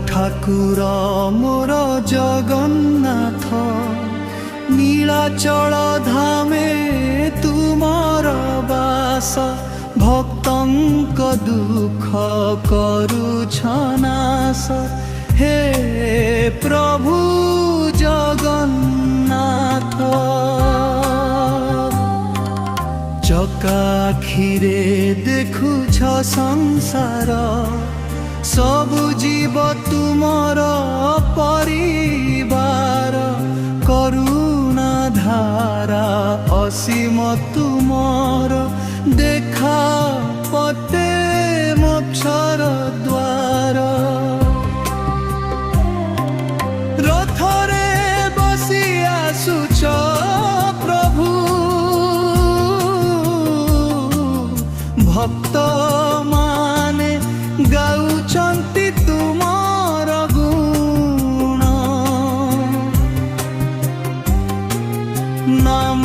ठाकुर मोर जगन्नाथ नीलाचल धामे तुमर बास भक्तंक दुख करुछ नाश हे प्रभु जगन्नाथ चकाखिरे देखुछ संसार सबु जीव तुमर परिवार करुणा धारा असीम तुमर देखा पते मोक्षर द्वार रथरे बसी आसुच प्रभु भक्त माने गाउछन्ति तुमर गुण नाम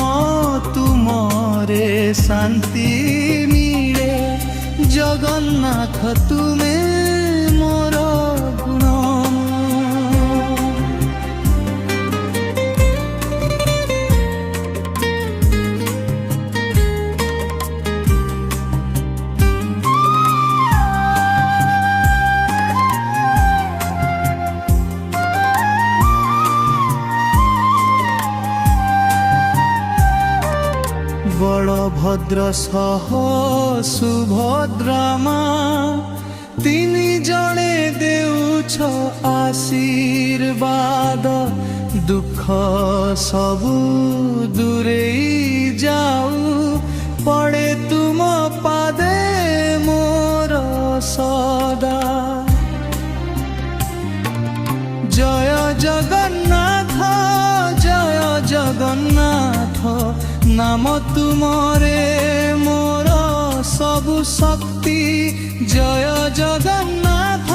तुमरे शांति मिले जगन्नाथ तुमे मोर गुण बलभद्र सह सुभद्रा मां तिनि जणे देउछ आशीर्वाद दुख सबु दूरे जाऊ पड़े तुम पादे मोर सदा जय जगन्नाथ नाम तुमरे मोर सबु शक्ति जय जगन्नाथ